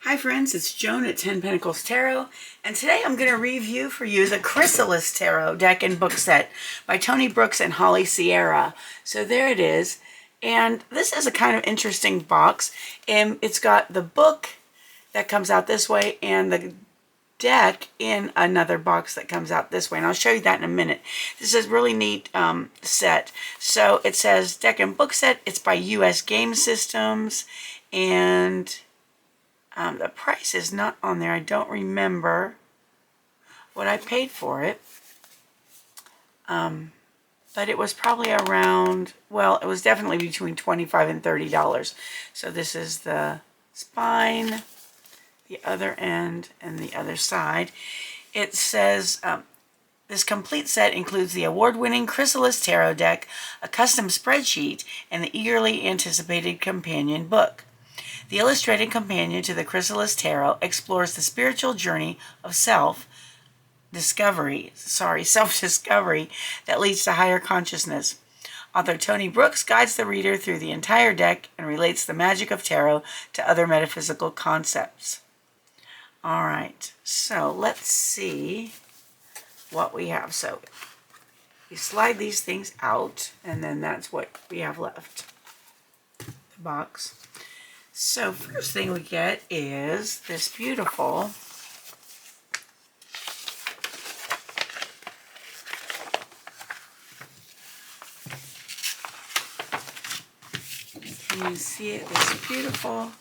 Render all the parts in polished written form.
Hi friends, it's Joan at 10 Pentacles Tarot, and today I'm going to review for you the Chrysalis Tarot deck and book set by Toney Brooks and Holly Sierra. So there it is, and this is a kind of interesting box, and it's got the book that comes out this way and the deck in another box that comes out this way, and I'll show you that in a minute. This is a really neat set. So it says deck and book set. It's by US Game Systems, and the price is not on there. I don't remember what I paid for it. But it was probably around, well, it was definitely between $25 and $30. So this is the spine, the other end, and the other side. It says, this complete set includes the award-winning Chrysalis Tarot deck, a custom spreadsheet, and the eagerly anticipated companion book. The illustrated companion to the Chrysalis Tarot explores the spiritual journey of self-discovery that leads to higher consciousness. Author Toney Brooks guides the reader through the entire deck and relates the magic of tarot to other metaphysical concepts. All right, so let's see what we have. So you slide these things out, and then that's what we have left. The box. So first thing we get is this beautiful can you see it? This beautiful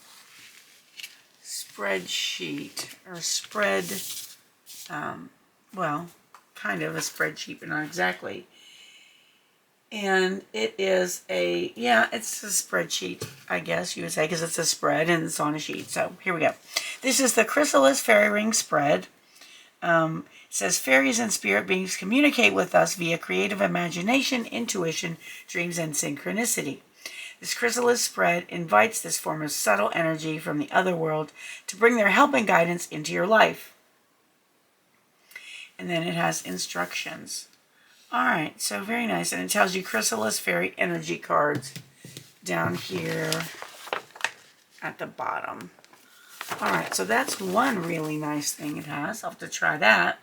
spreadsheet or spread, well, kind of a spreadsheet, but not exactly. And it is a, yeah, it's a spreadsheet, I guess you would say, because it's a spread and it's on a sheet. So here we go. This is the Chrysalis Fairy Ring Spread. It says, fairies and spirit beings communicate with us via creative imagination, intuition, dreams, and synchronicity. This Chrysalis spread invites this form of subtle energy from the other world to bring their help and guidance into your life. And then it has instructions. All right, so very nice. And it tells you Chrysalis Fairy energy cards down here at the bottom. All right, so that's one really nice thing it has. I'll have to try that.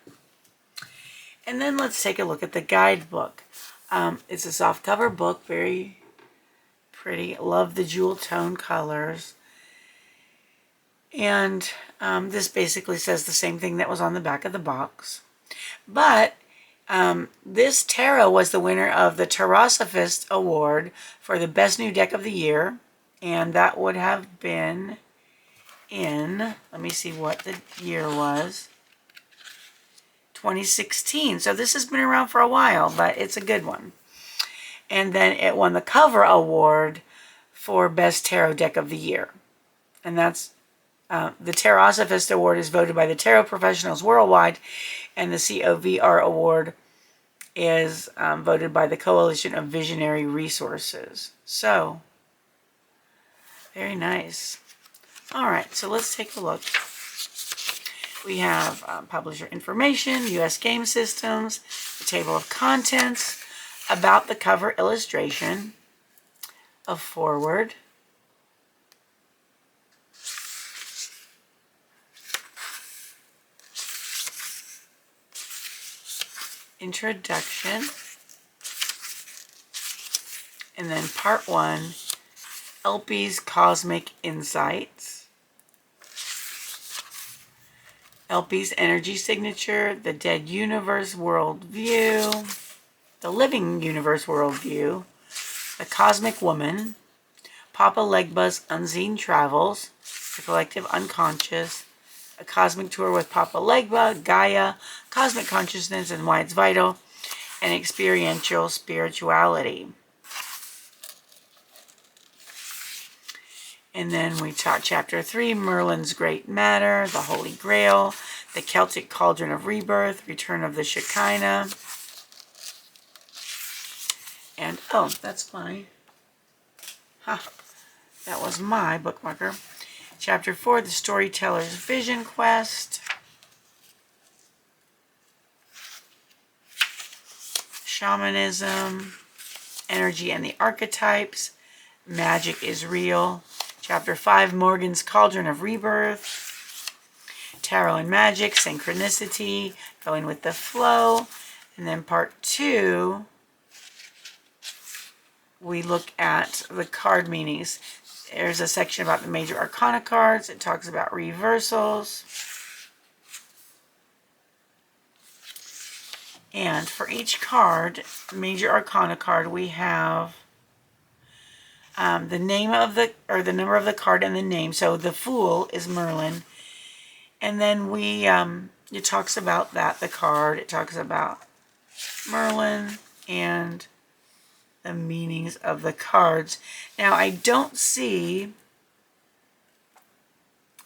And then let's take a look at the guidebook. It's a soft cover book, very pretty. Love the jewel tone colors. And this basically says the same thing that was on the back of the box. But this tarot was the winner of the TAROSOPHIST award for the best new deck of the year, and that would have been in, let me see what the year was, 2016. So this has been around for a while, but it's a good one. And then it won the cover award for best tarot deck of the year, and that's the TAROSOPHIST award is voted by the tarot professionals worldwide, and the COVR award is voted by the Coalition of Visionary Resources. So, very nice. All right, so let's take a look. We have publisher information, US Game Systems, the table of contents, about the cover illustration, a foreword, introduction, and then part 1, LP's Cosmic Insights, LP's Energy Signature, the Dead Universe Worldview, the Living Universe Worldview, the Cosmic Woman, Papa Legba's Unseen Travels, the Collective Unconscious, a Cosmic Tour with Papa Legba, Gaia, Cosmic Consciousness and Why It's Vital, and Experiential Spirituality. And then we taught Chapter 3, Merlin's Great Matter, the Holy Grail, the Celtic Cauldron of Rebirth, Return of the Shekinah, and, oh, that's my, that was my bookmarker. Chapter 4, the Storyteller's Vision Quest, Shamanism, Energy and the Archetypes, Magic is Real. Chapter 5, Morgan's Cauldron of Rebirth. Tarot and Magic, Synchronicity, Going with the Flow. And then part 2, we look at the card meanings. There's a section about the major arcana cards. It talks about reversals. And for each card, major arcana card, we have the name of the, or the number of the card and the name. So the Fool is Merlin. And then we, it talks about that, the card. It talks about Merlin and the meanings of the cards. Now, I don't see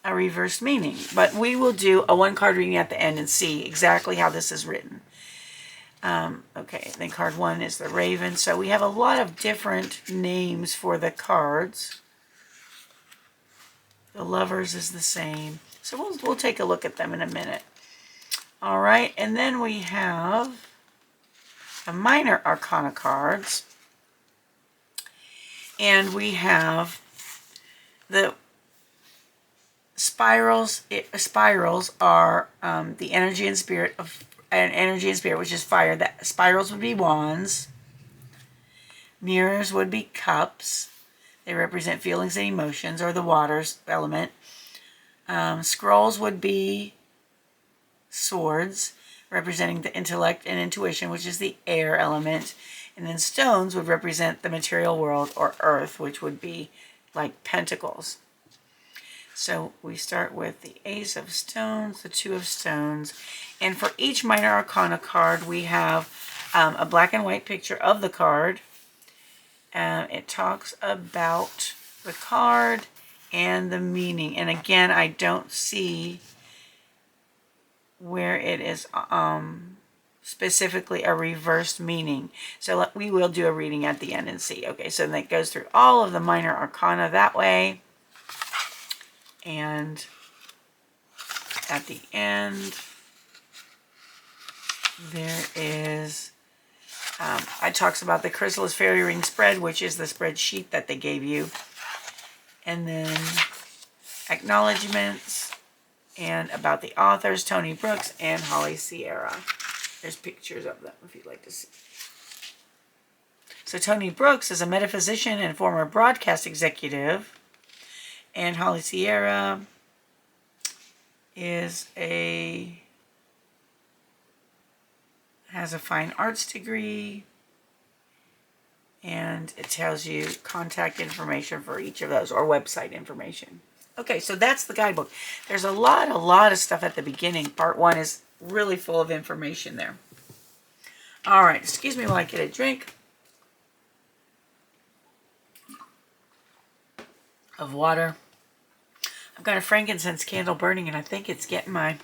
a reversed meaning, but we will do a one card reading at the end and see exactly how this is written. Okay, then card 1 is the Raven. So we have a lot of different names for the cards. The Lovers is the same. So we'll take a look at them in a minute. All right, and then we have the minor arcana cards. And we have the spirals. Spirals are the energy and spirit of which is fire. That spirals would be wands. Mirrors would be cups. They represent feelings and emotions, or the water's element. Scrolls would be swords, representing the intellect and intuition, which is the air element. And then stones would represent the material world, or earth, which would be like pentacles. So we start with the Ace of Stones, the Two of Stones. And for each minor arcana card, we have a black and white picture of the card. It talks about the card and the meaning. And again, I don't see where it is specifically a reversed meaning. So we will do a reading at the end and see. Okay, so that goes through all of the minor arcana that way. And at the end, there is, it talks about the Chrysalis Fairy Ring Spread, which is the spreadsheet that they gave you. And then acknowledgements and about the authors, Toney Brooks and Holly Sierra. There's pictures of them if you'd like to see. So Toney Brooks is a metaphysician and former broadcast executive. And Holly Sierra is has a fine arts degree, and it tells you contact information for each of those, or website information. Okay, so that's the guidebook. There's a lot of stuff at the beginning. Part 1 is really full of information there. All right, excuse me while I get a drink of water. I've got a frankincense candle burning, and I think it's getting my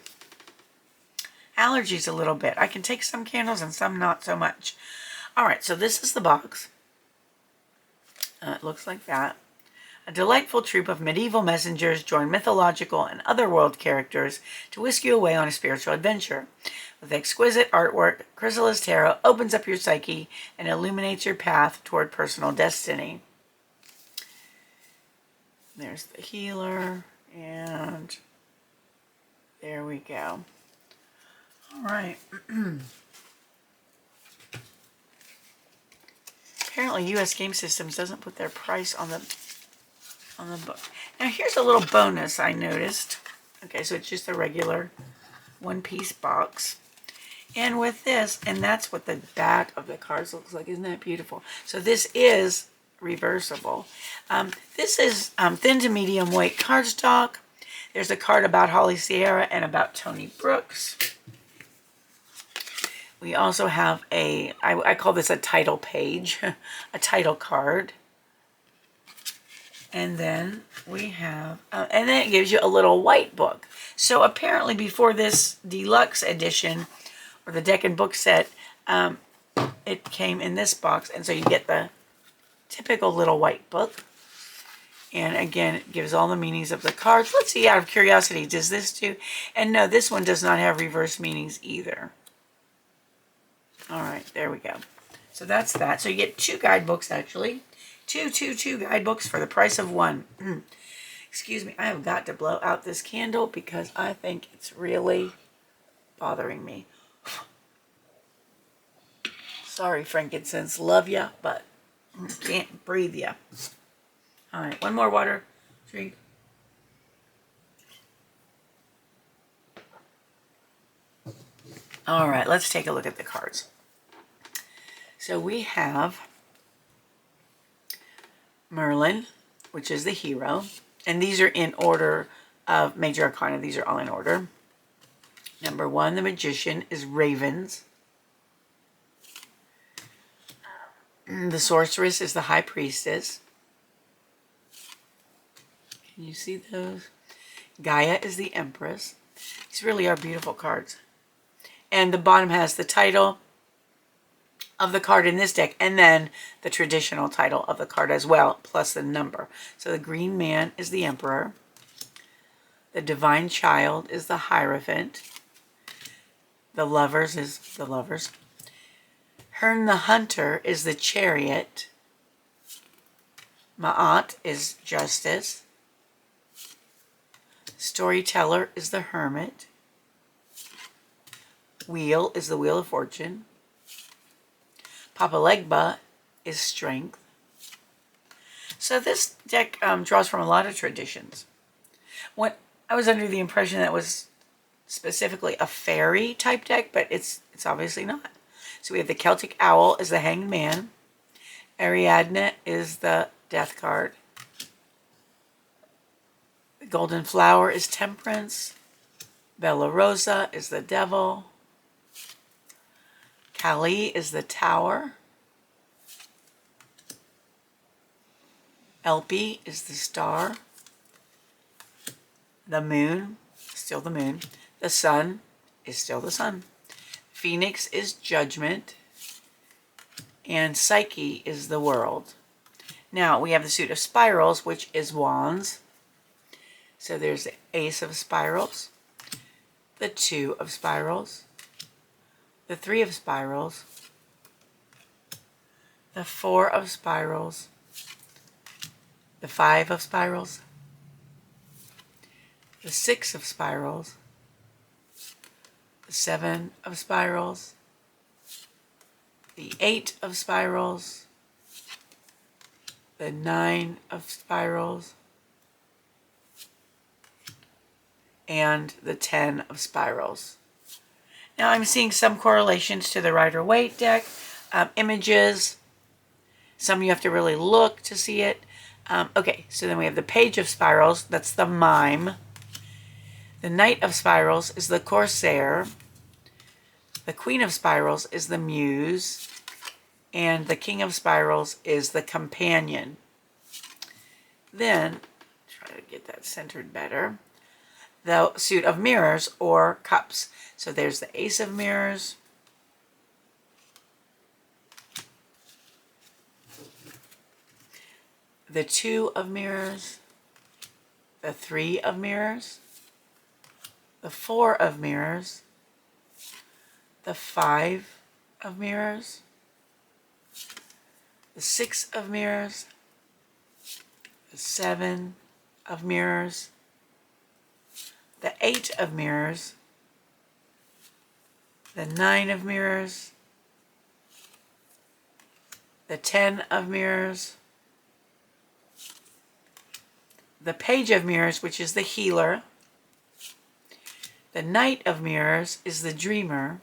allergies a little bit. I can take some candles and some not so much. All right, so this is the box. It looks like that. A delightful troupe of medieval messengers join mythological and otherworld characters to whisk you away on a spiritual adventure. With exquisite artwork, Chrysalis Tarot opens up your psyche and illuminates your path toward personal destiny. There's the healer. And there we go. All right. Apparently, U.S. Game Systems doesn't put their price on the book. Now, here's a little bonus I noticed. Okay, so it's just a regular one-piece box. And with this, and that's what the back of the cards looks like. Isn't that beautiful? So this is reversible. This is thin to medium weight cardstock. There's a card about Holly Sierra and about Toney Brooks. We also have I call this a title page, a title card. And then we have, and then it gives you a little white book. So apparently before this deluxe edition, or the deck and book set, it came in this box. And so you get the typical little white book. And again, it gives all the meanings of the cards. Let's see, out of curiosity, does this do? And no, this one does not have reverse meanings either. All right, there we go. So that's that. So you get 2 guidebooks, actually. Two guidebooks for the price of 1. Excuse me, I have got to blow out this candle because I think it's really bothering me. Sorry, frankincense, love ya, but can't breathe ya. All right, one more water drink. All right, let's take a look at the cards. So we have Merlin, which is the hero. And these are in order of Major Arcana. These are all in order. Number 1, the Magician, is Ravens. The Sorceress is the High Priestess. Can you see those? Gaia is the Empress. These really are beautiful cards. And the bottom has the title of the card in this deck, and then the traditional title of the card as well, plus the number. So the Green Man is the Emperor. The Divine Child is the Hierophant. The Lovers is the Lovers. Herne the Hunter is the Chariot. Ma'at is Justice. Storyteller is the Hermit. Wheel is the Wheel of Fortune. Papa Legba is Strength. So this deck draws from a lot of traditions. What I was under the impression that was specifically a fairy type deck, but it's obviously not. So we have the Celtic Owl is the Hanged Man. Ariadne is the Death card. The Golden Flower is Temperance. Bella Rosa is the Devil. Kali is the Tower. Elpie is the Star. The Moon, still the Moon. The Sun is still the Sun. Phoenix is Judgment. And Psyche is the World. Now we have the suit of Spirals, which is Wands. So there's the Ace of Spirals. The 2 of Spirals. The 3 of Spirals. The 4 of Spirals. The 5 of Spirals. The 6 of Spirals. The 7 of Spirals. The 8 of Spirals. The 9 of Spirals. And the 10 of Spirals. Now I'm seeing some correlations to the Rider-Waite deck. Images. Some you have to really look to see it. Okay, so then we have the Page of Spirals. That's the Mime. The Knight of Spirals is the Corsair. The Queen of Spirals is the Muse. And the King of Spirals is the Companion. Then, try to get that centered better. The suit of Mirrors or Cups. So there's the Ace of Mirrors. The 2 of Mirrors. The 3 of Mirrors. The 4 of Mirrors. The 5 of Mirrors. The 6 of Mirrors. The 7 of Mirrors. The 8 of Mirrors. The 9 of Mirrors. The 10 of Mirrors. The Page of Mirrors, which is the Healer. The Knight of Mirrors is the Dreamer.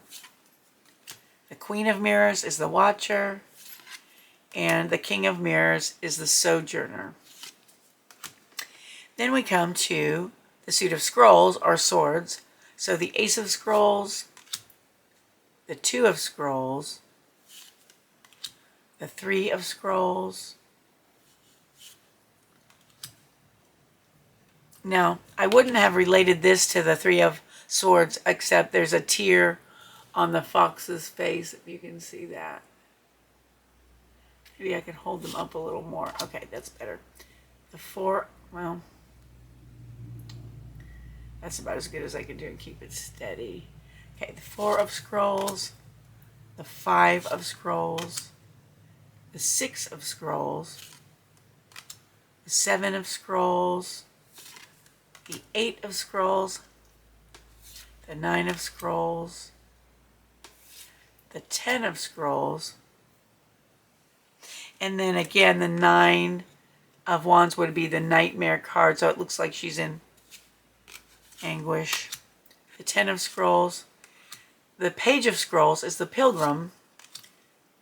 The Queen of Mirrors is the Watcher. And the King of Mirrors is the Sojourner. Then we come to the suit of Scrolls or Swords. So the Ace of Scrolls, the 2 of Scrolls, the 3 of Scrolls. Now, I wouldn't have related this to the 3 of Swords, except there's a tear on the fox's face, if you can see that. Maybe I can hold them up a little more. Okay, that's better. The 4, well, that's about as good as I can do and keep it steady. Okay, the 4 of Scrolls, the 5 of Scrolls, the 6 of Scrolls, the 7 of Scrolls, the 8 of Scrolls, the 9 of Scrolls, the 10 of Scrolls, and then again the 9 of Wands would be the Nightmare card, so it looks like she's in anguish. The 10 of Scrolls, the Page of Scrolls is the Pilgrim,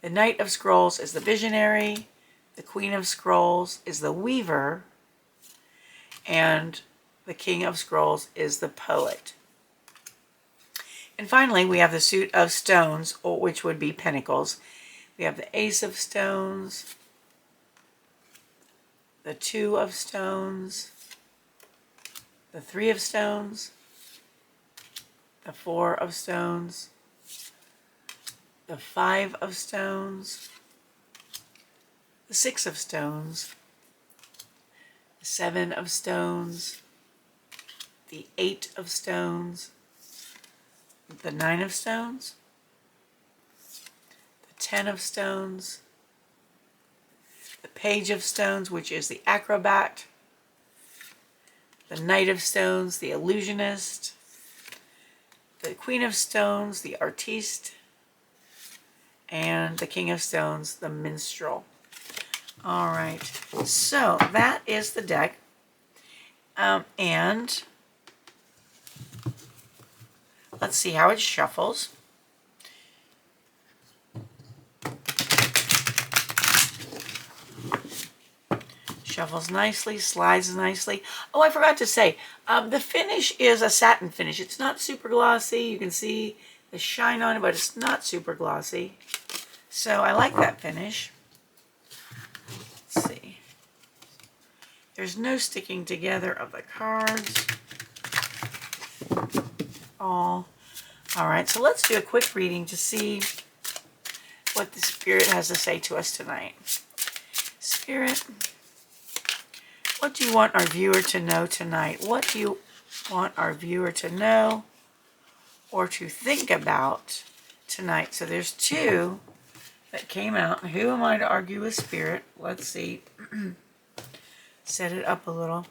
the Knight of Scrolls is the Visionary, the Queen of Scrolls is the Weaver, and the King of Scrolls is the Poet. And finally, we have the suit of stones, which would be Pentacles. We have the Ace of Stones, the 2 of Stones, the 3 of Stones, the 4 of Stones, the 5 of Stones, the 6 of Stones, the 7 of Stones, the 8 of Stones, the 9 of Stones, the 10 of Stones, the Page of Stones, which is the Acrobat, the Knight of Stones, the Illusionist, the Queen of Stones, the Artiste, and the King of Stones, the Minstrel. All right, so that is the deck. And let's see how it shuffles. Shuffles nicely, slides nicely. Oh, I forgot to say, the finish is a satin finish. It's not super glossy. You can see the shine on it, but it's not super glossy. So I like that finish. Let's see. There's no sticking together of the cards. All right, so let's do a quick reading to see what the Spirit has to say to us tonight. Spirit, what do you want our viewer to know tonight? What do you want our viewer to know or to think about tonight? So there's 2 that came out. Who am I to argue with Spirit? Let's see. Set it up a little.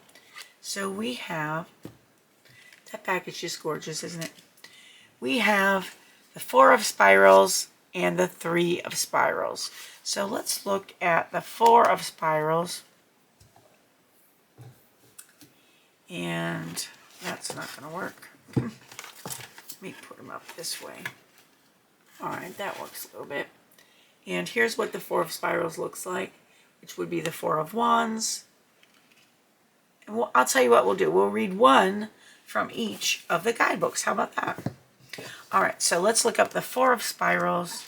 So we have, that package is gorgeous, isn't it? We have the 4 of Spirals and the 3 of Spirals. So let's look at the 4 of Spirals. And that's not going to work. Let me put them up this way. All right, that works a little bit. And here's what the 4 of Spirals looks like, which would be the 4 of Wands. And I'll tell you what we'll do. We'll read 1 from each of the guidebooks. How about that? All right, so let's look up the 4 of Spirals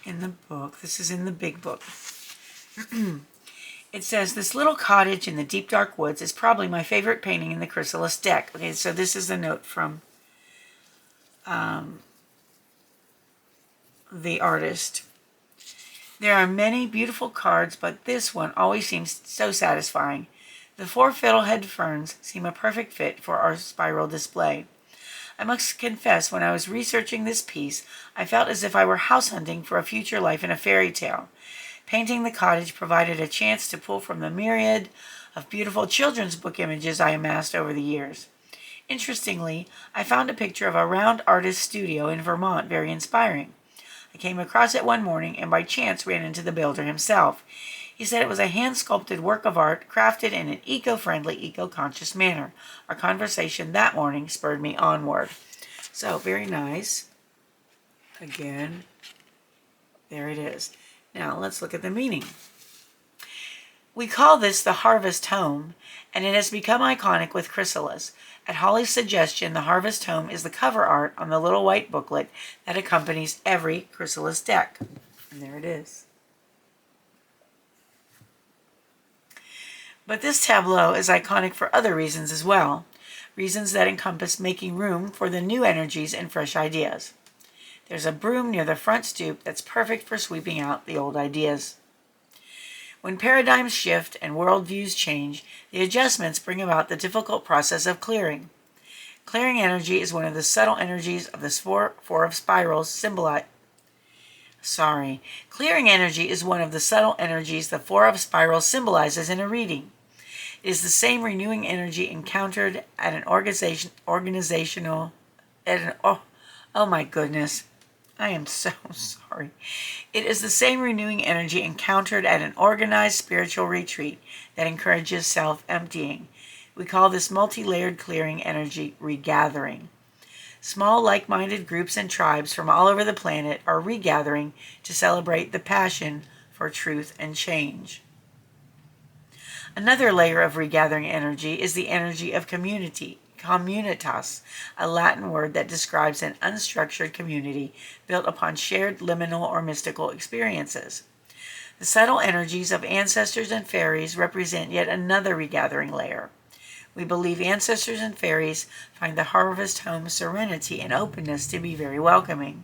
in the book. This is in the big book. It says, this little cottage in the deep dark woods is probably my favorite painting in the Chrysalis deck. Okay, so this is a note from the artist. There are many beautiful cards, but this one always seems so satisfying. The 4 fiddlehead ferns seem a perfect fit for our spiral display. I must confess, when I was researching this piece, I felt as if I were house hunting for a future life in a fairy tale. Painting the cottage provided a chance to pull from the myriad of beautiful children's book images I amassed over the years. Interestingly, I found a picture of a round artist studio in Vermont very inspiring. I came across it one morning and by chance ran into the builder himself. He said it was a hand-sculpted work of art crafted in an eco-friendly, eco-conscious manner. Our conversation that morning spurred me onward. So, very nice. Again, there it is. Now, let's look at the meaning. We call this the Harvest Home, and it has become iconic with Chrysalis. At Holly's suggestion, the Harvest Home is the cover art on the little white booklet that accompanies every Chrysalis deck. And there it is. But this tableau is iconic for other reasons as well. Reasons that encompass making room for the new energies and fresh ideas. There's a broom near the front stoop that's perfect for sweeping out the old ideas. When paradigms shift and worldviews change, the adjustments bring about the difficult process of clearing. Clearing energy is one of the subtle energies of the 4 of Spirals Clearing energy is one of the subtle energies the Four of Spirals symbolizes in a reading. It is the same renewing energy encountered at an oh my goodness. I am so sorry. It is the same renewing energy encountered at an organized spiritual retreat that encourages self-emptying. We call this multi-layered clearing energy regathering. Small like-minded groups and tribes from all over the planet are regathering to celebrate the passion for truth and change. Another layer of regathering energy is the energy of community. Communitas, a Latin word that describes an unstructured community built upon shared liminal or mystical experiences. The subtle energies of ancestors and fairies represent yet another regathering layer. We believe ancestors and fairies find the harvest home serenity and openness to be very welcoming.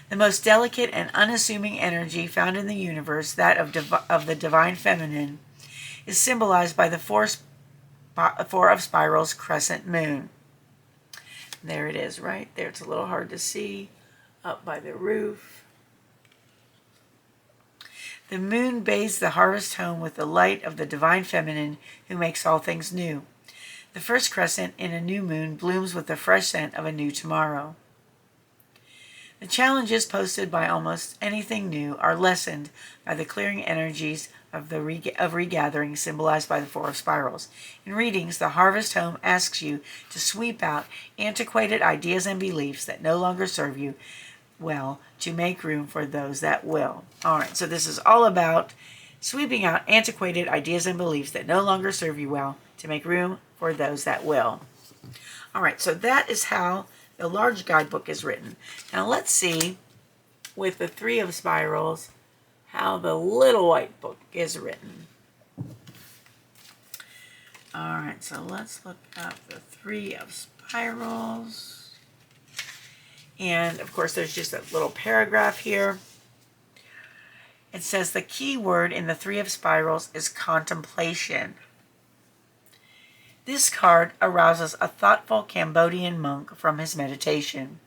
The most delicate and unassuming energy found in the universe, that of the divine feminine, is symbolized by the Four of Spirals crescent moon. There it is right there. It's a little hard to see up by the roof. The moon bathes the harvest home with the light of the divine feminine who makes all things new. The first crescent in a new moon blooms with the fresh scent of a new tomorrow. The challenges posted by almost anything new are lessened by the clearing energies of regathering symbolized by the Four of Spirals. In readings, the harvest home asks you to sweep out antiquated ideas and beliefs that no longer serve you well to make room for those that will. All right, so this is all about sweeping out antiquated ideas and beliefs that no longer serve you well to make room for those that will. All right, so that is how the large guidebook is written. Now let's see with the Three of Spirals how the little white book is written. All right, so let's look up the Three of Spirals. And of course, there's just a little paragraph here. It says the key word in the Three of Spirals is contemplation. This card arouses a thoughtful Cambodian monk from his meditation.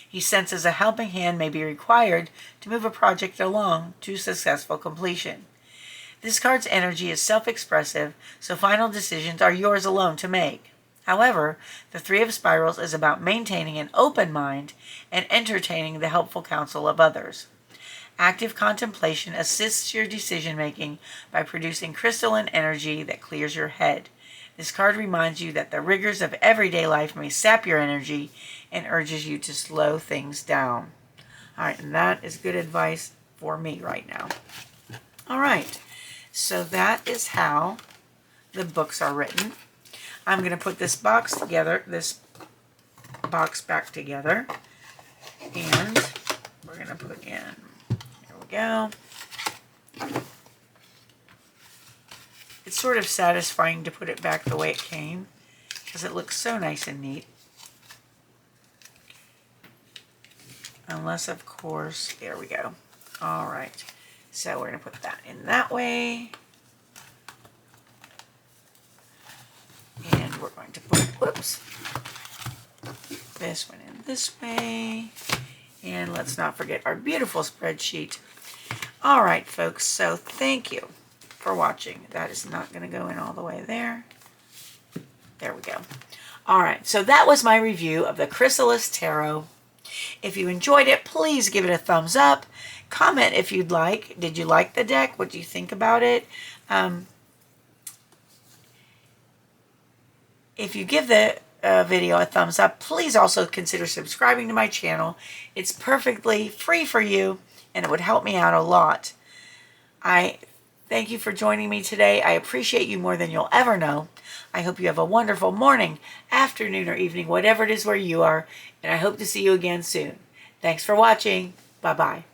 He senses a helping hand may be required to move a project along to successful completion. This card's energy is self-expressive, so final decisions are yours alone to make. However, the Three of Spirals is about maintaining an open mind and entertaining the helpful counsel of others. Active contemplation assists your decision-making by producing crystalline energy that clears your head. This card reminds you that the rigors of everyday life may sap your energy and urges you to slow things down. All right, and that is good advice for me right now. All right, so that is how the books are written. I'm going to put this box back together, and we're going to put in, here we go. It's sort of satisfying to put it back the way it came because it looks so nice and neat. Unless, of course, there we go. All right. So we're going to put that in that way. And we're going to put, whoops, this one in this way. And let's not forget our beautiful spreadsheet. All right, folks. So thank you for watching. That is not going to go in all the way there. There we go. All right, so that was my review of the Chrysalis Tarot. If you enjoyed it, please give it a thumbs up. Comment if you'd like. Did you like the deck? What do you think about it? If you give the video a thumbs up, please also consider subscribing to my channel. It's perfectly free for you, and it would help me out a lot. I thank you for joining me today. I appreciate you more than you'll ever know. I hope you have a wonderful morning, afternoon, or evening, whatever it is where you are, and I hope to see you again soon. Thanks for watching. Bye-bye.